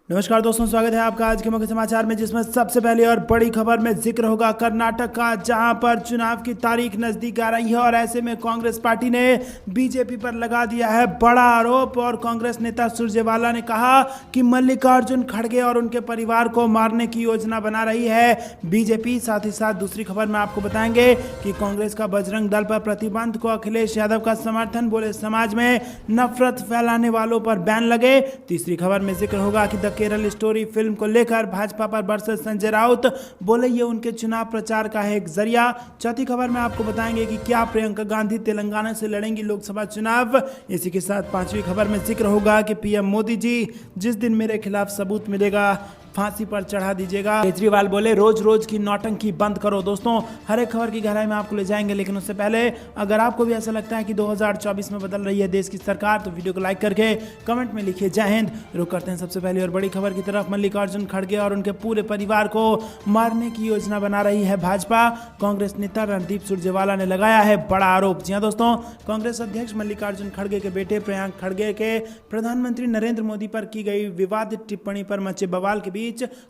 नमस्कार दोस्तों, स्वागत है आपका आज के मुख्य समाचार में, जिसमें सबसे पहले और बड़ी खबर में जिक्र होगा कर्नाटक का, जहां पर चुनाव की तारीख नजदीक आ रही है और ऐसे में कांग्रेस पार्टी ने बीजेपी पर लगा दिया है बड़ा आरोप। और कांग्रेस नेता सुरजेवाला ने कहा कि मल्लिकार्जुन खड़गे और उनके परिवार को मारने की योजना बना रही है बीजेपी। साथ ही साथ दूसरी खबर में आपको बताएंगे कि कांग्रेस का बजरंग दल पर प्रतिबंध को अखिलेश यादव का समर्थन, बोले समाज में नफरत फैलाने वालों पर बैन लगे। तीसरी खबर में जिक्र होगा कि केरल स्टोरी फिल्म को लेकर भाजपा पर बरसे संजय राउत, बोले ये उनके चुनाव प्रचार का है एक जरिया। चौथी खबर में आपको बताएंगे कि क्या प्रियंका गांधी तेलंगाना से लड़ेंगी लोकसभा चुनाव। इसी के साथ पांचवी खबर में जिक्र होगा कि पीएम मोदी जी, जिस दिन मेरे खिलाफ सबूत मिलेगा फांसी पर चढ़ा दीजिएगा। केजरीवाल बोले रोज रोज की नौटंकी बंद करो। दोस्तों, हर एक खबर की गहराई में आपको ले जाएंगे, लेकिन उससे पहले अगर आपको भी ऐसा लगता है कि 2024 में बदल रही है देश की सरकार, तो वीडियो को लाइक करके कमेंट में लिखिए जय हिंद। रुक करते हैं सबसे पहले और बड़ी खबर की तरफ। मल्लिकार्जुन खड़गे और उनके पूरे परिवार को मारने की योजना बना रही है भाजपा। कांग्रेस नेता रणदीप सुरजेवाला ने लगाया है बड़ा आरोप। जी हां दोस्तों, कांग्रेस अध्यक्ष मल्लिकार्जुन खड़गे के बेटे प्रियंक खड़गे के प्रधानमंत्री नरेंद्र मोदी पर की गई विवादित टिप्पणी पर मचे बवाल के बीच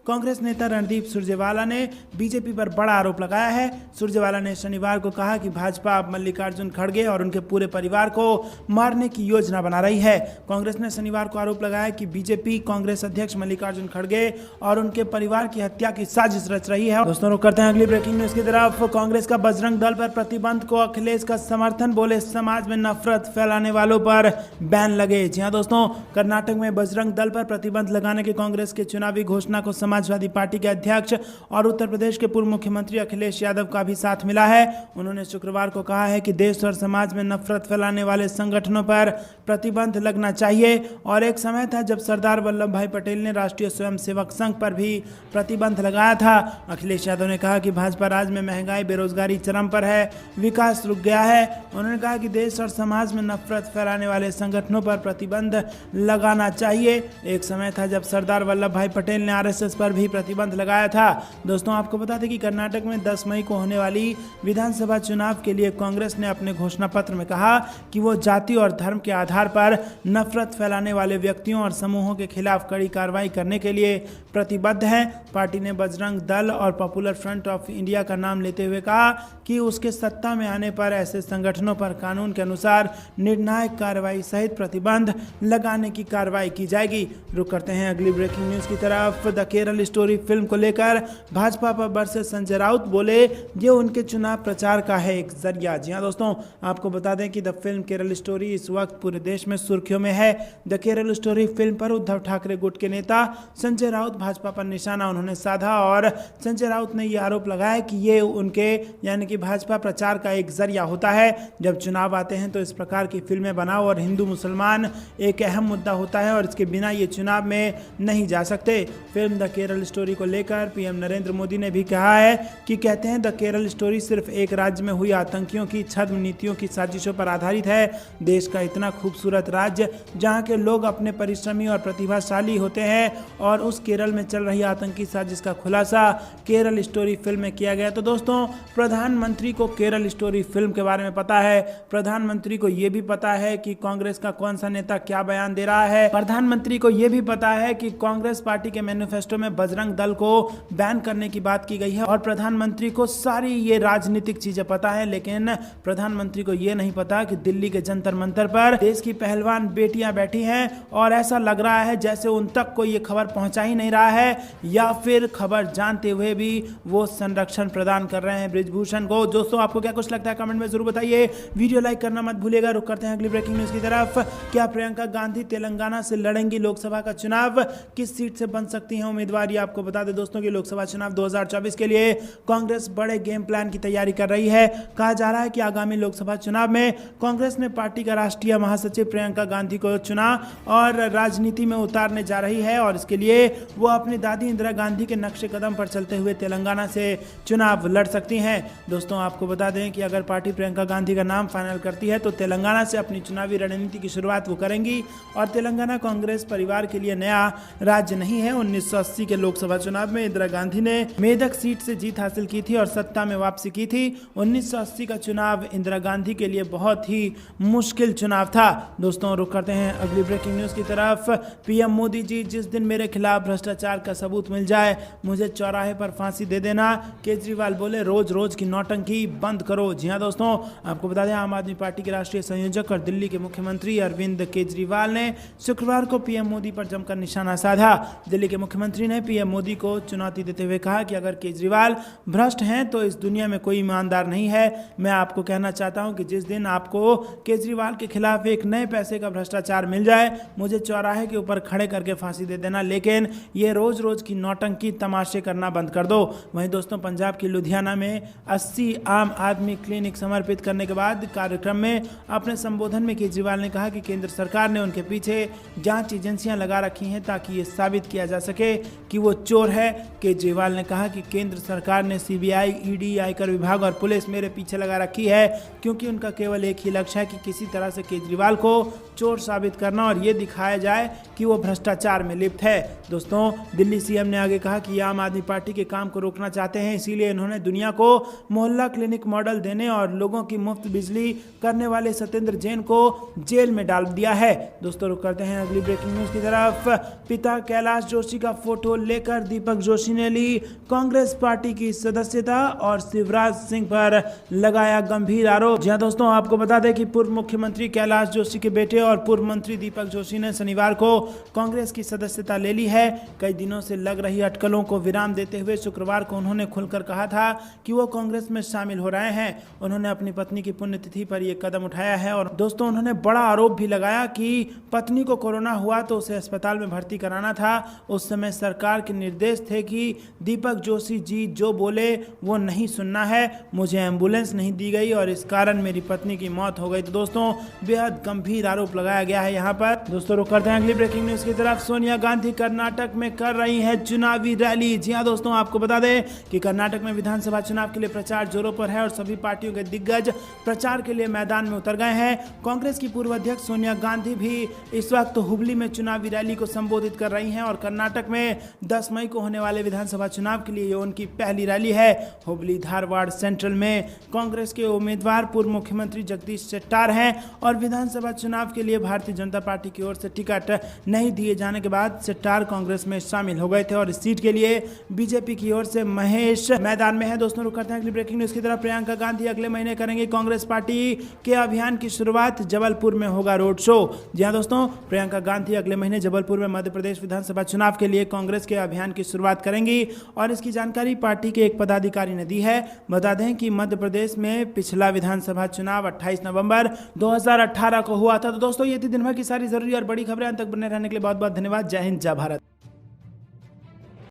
कांग्रेस नेता रणदीप सुरजेवाला ने बीजेपी पर बड़ा आरोप लगाया है। सुरजेवाला ने शनिवार को कहा कि भाजपा अब मल्लिकार्जुन खड़गे और उनके पूरे परिवार को मारने की योजना बना रही है। कांग्रेस ने शनिवार को आरोप लगाया कि बीजेपी कांग्रेस अध्यक्ष मल्लिकार्जुन खड़गे और उनके परिवार की हत्या की साजिश रच रही है। दोस्तों, रुक करते हैं अगली ब्रेकिंग न्यूज की तरफ। कांग्रेस का बजरंग दल पर प्रतिबंध को अखिलेश का समर्थन, बोले समाज में नफरत फैलाने वालों पर बैन लगे। जी हां दोस्तों, कर्नाटक में बजरंग दल पर प्रतिबंध लगाने की कांग्रेस के चुनावी घोषणा को समाजवादी पार्टी के अध्यक्ष और उत्तर प्रदेश के पूर्व मुख्यमंत्री अखिलेश यादव का भी साथ मिला है। उन्होंने शुक्रवार को कहा है कि देश और समाज में नफरत फैलाने वाले संगठनों पर प्रतिबंध लगना चाहिए और एक समय था जब सरदार वल्लभ भाई पटेल ने राष्ट्रीय स्वयंसेवक संघ पर भी प्रतिबंध लगाया था। अखिलेश यादव ने कहा कि भाजपा राज्य में महंगाई, बेरोजगारी चरम पर है, विकास रुक गया है। उन्होंने कहा कि देश और समाज में नफरत फैलाने वाले संगठनों पर प्रतिबंध लगाना चाहिए। एक समय था जब सरदार वल्लभ भाई पटेल ने आरएसएस पर भी प्रतिबंध लगाया था। दोस्तों, आपको बता दें कि कर्नाटक में 10 मई को होने वाली विधानसभा चुनाव के लिए कांग्रेस ने अपने घोषणा पत्र में कहा कि वो जाति और धर्म के आधार पर नफरत फैलाने वाले व्यक्तियों और समूहों के खिलाफ कड़ी कार्रवाई करने के लिए प्रतिबद्ध है। पार्टी ने बजरंग दल और पॉपुलर फ्रंट ऑफ इंडिया का नाम लेते हुए कहा कि उसके सत्ता में आने पर ऐसे संगठनों पर कानून के अनुसार निर्णायक कार्रवाई सहित प्रतिबंध लगाने की कार्रवाई की जाएगी। रुक करते हैं अगली ब्रेकिंग न्यूज की तरफ। द केरल स्टोरी फिल्म को लेकर भाजपा पर बरसे संजय राउत, बोले ये उनके चुनाव प्रचार का है एक जरिया। जी हां दोस्तों, आपको बता दें कि द फिल्म केरल स्टोरी इस वक्त पूरे देश में सुर्खियों में है। द केरल स्टोरी फिल्म पर उद्धव ठाकरे गुट के नेता संजय राउत भाजपा पर निशाना उन्होंने साधा और संजय राउत ने यह आरोप लगाया कि ये उनके यानी कि भाजपा प्रचार का एक जरिया होता है। जब चुनाव आते हैं तो इस प्रकार की फिल्में बनाओ और हिंदू मुसलमान एक अहम मुद्दा होता है और इसके बिना ये चुनाव में नहीं जा सकते। फिल्म द केरल स्टोरी को लेकर पीएम नरेंद्र मोदी ने भी कहा है कि कहते हैं द केरल स्टोरी सिर्फ एक राज्य में हुई आतंकियों की छद्म नीतियों की साजिशों पर आधारित है। देश का इतना खूबसूरत राज्य जहां के लोग अपने परिश्रमी और प्रतिभाशाली होते हैं और उस केरल में चल रही आतंकी साजिश का खुलासा केरल स्टोरी फिल्म में किया गया। तो दोस्तों, प्रधानमंत्री को केरल स्टोरी फिल्म के बारे में पता है। प्रधानमंत्री को यह भी पता है कि कांग्रेस का कौन सा नेता क्या बयान दे रहा है। प्रधानमंत्री को यह भी पता है कि कांग्रेस पार्टी के मैनिफेस्टो में बजरंग दल को बैन करने की बात की गई है और प्रधानमंत्री को सारी ये राजनीतिक चीजें पता है। लेकिन प्रधानमंत्री को ये नहीं पता कि दिल्ली के जंतर मंतर पर देश की पहलवान बेटियां बैठी हैं और ऐसा लग रहा है जैसे उन तक कोई ये खबर पहुंचा ही नहीं रहा है या फिर खबर जानते हुए भी वो संरक्षण प्रदान कर रहे हैं ब्रिजभूषण को। दोस्तों, आपको क्या कुछ लगता है कमेंट में जरूर बताइए। वीडियो लाइक करना मत भूलिएगा। रुक करते हैं अगली ब्रेकिंग न्यूज की तरफ। क्या प्रियंका गांधी तेलंगाना से लड़ेंगी लोकसभा का चुनाव? किस सीट से बन सकती हैं उम्मीदवार? ये आपको बता दें दोस्तों कि लोकसभा चुनाव 2024 के लिए कांग्रेस बड़े गेम प्लान की तैयारी कर रही है। कहा जा रहा है कि आगामी लोकसभा चुनाव में कांग्रेस ने पार्टी का राष्ट्रीय महासचिव प्रियंका गांधी को चुना और राजनीति में उतारने जा रही है और इसके लिए वो अपनी दादी इंदिरा गांधी के नक्शे कदम पर चलते हुए तेलंगाना से चुनाव लड़ सकती हैं। दोस्तों, आपको बता दें कि अगर पार्टी प्रियंका गांधी का नाम फाइनल करती है तो तेलंगाना से अपनी चुनावी रणनीति की शुरुआत वो करेंगी और तेलंगाना कांग्रेस परिवार के लिए नया राज्य नहीं है। 1980 के लोकसभा चुनाव में इंदिरा गांधी ने मेदक सीट से जीत हासिल की थी और सत्ता में वापसी की थी। 1980 का चुनाव इंदिरा गांधी के लिए बहुत ही मुश्किल चुनाव था। दोस्तों रुक करते हैं अगली ब्रेकिंग न्यूज की तरफ। पीएम मोदी जी, जिस दिन मेरे खिलाफ भ्रष्टाचार का सबूत मिल जाए मुझे चौराहे पर फांसी दे देना। केजरीवाल बोले रोज रोज की नौटंकी बंद करो। जी हाँ दोस्तों, आपको बता दें आम आदमी पार्टी के राष्ट्रीय संयोजक और दिल्ली के मुख्यमंत्री अरविंद केजरीवाल ने शुक्रवार को पीएम मोदी पर जमकर निशाना साधा। दिल्ली के मुख्यमंत्री ने पीएम मोदी को चुनौती देते हुए कहा कि अगर केजरीवाल भ्रष्ट हैं तो इस दुनिया में कोई ईमानदार नहीं है। मैं आपको कहना चाहता हूं कि जिस दिन आपको केजरीवाल के खिलाफ एक नए पैसे का भ्रष्टाचार मिल जाए मुझे चौराहे के ऊपर खड़े करके फांसी दे देना, लेकिन ये रोज रोज की नौटंकी तमाशे करना बंद कर दो। वहीं दोस्तों पंजाब की लुधियाना में 80 आम आदमी क्लिनिक समर्पित करने के बाद कार्यक्रम में अपने संबोधन में केजरीवाल ने कहा कि केंद्र सरकार ने उनके पीछे जांच एजेंसियां लगा रखी हैं ताकि ये साबित किया जा सके कि वो चोर है। केजरीवाल ने कहा कि केंद्र सरकार ने सीबीआई, ईडी, आयकर विभाग और पुलिस मेरे पीछे लगा रखी है क्योंकि उनका केवल एक ही लक्ष्य है कि किसी तरह से केजरीवाल को चोर साबित करना और ये दिखाया जाए कि वो भ्रष्टाचार में लिप्त है। दोस्तों दिल्ली सीएम ने आगे कहा कि आम आदमी पार्टी के काम को रोकना चाहते हैं, इसीलिए इन्होंने दुनिया को मोहल्ला क्लिनिक मॉडल देने और लोगों की मुफ्त बिजली करने वाले सत्येंद्र जैन को जेल में डाल दिया है। दोस्तों रुक करते हैं अगली ब्रेकिंग न्यूज की तरफ। पिता कैलाश जोशी का फोटो लेकर दीपक जोशी ने ली कांग्रेस पार्टी की सदस्यता और शिवराज सिंह पर लगाया गंभीर आरोप। जी दोस्तों, आपको बता दें कि पूर्व मुख्यमंत्री कैलाश जोशी के बेटे और पूर्व मंत्री दीपक जोशी ने शनिवार को कांग्रेस की सदस्यता ले ली है। कई दिनों से लग रही अटकलों को विराम देते हुए शुक्रवार को उन्होंने खुलकर कहा था कि वो कांग्रेस में शामिल हो रहे हैं। उन्होंने अपनी पत्नी की पुण्यतिथि पर यह कदम उठाया है और दोस्तों उन्होंने बड़ा आरोप भी लगाया कि पत्नी को कोरोना हुआ तो उसे अस्पताल में भर्ती कराना था। उस समय सरकार के निर्देश थे कि दीपक जोशी जी जो बोले वो नहीं सुनना है, मुझे एम्बुलेंस नहीं दी गई और इस कारण मेरी पत्नी की मौत हो गई। तो दोस्तों बेहद गंभीर आरोप लगाया गया है यहाँ पर। दोस्तों रुक करते हैं अगली ब्रेकिंग न्यूज की तरफ। सोनिया गांधी कर्नाटक में कर रही है चुनावी रैली। जी हाँ दोस्तों, आपको बता दें कि कर्नाटक में विधानसभा चुनाव के लिए प्रचार जोरों पर है और सभी पार्टियों के दिग्गज प्रचार के लिए मैदान में उतर गए हैं। कांग्रेस की पूर्व अध्यक्ष सोनिया गांधी भी इस वक्त हुबली में चुनावी रैली को संबोधित कर रही हैं और कर्नाटक में 10 मई को होने वाले विधानसभा चुनाव के लिए ये उनकी पहली रैली है। हुबली धारवाड़ सेंट्रल में कांग्रेस के उम्मीदवार पूर्व मुख्यमंत्री जगदीश शेट्टार हैं और विधानसभा चुनाव के लिए भारतीय जनता पार्टी की ओर से टिकट नहीं दिए जाने के बाद शेट्टार कांग्रेस में शामिल हो गए थे और इस सीट के लिए बीजेपी की ओर से महेश मैदान में है। दोस्तों रुक करते हैं अगली ब्रेकिंग न्यूज की तरफ। प्रियंका गांधी अगले महीने करेंगे कांग्रेस पार्टी के अभियान की शुरुआत, जबलपुर में होगा रोड शो। जी हाँ दोस्तों, प्रियंका गांधी अगले महीने जबलपुर में मध्य प्रदेश विधानसभा चुनाव के लिए कांग्रेस के अभियान की शुरुआत करेंगी और इसकी जानकारी पार्टी के एक पदाधिकारी ने दी है। बता दें कि मध्य प्रदेश में पिछला विधानसभा चुनाव 28 नवंबर 2018 को हुआ था। तो दोस्तों ये थी दिन भर की सारी जरूरी और बड़ी खबरें। अंत तक बने रहने के लिए बहुत बहुत धन्यवाद। जय हिंद, जय भारत।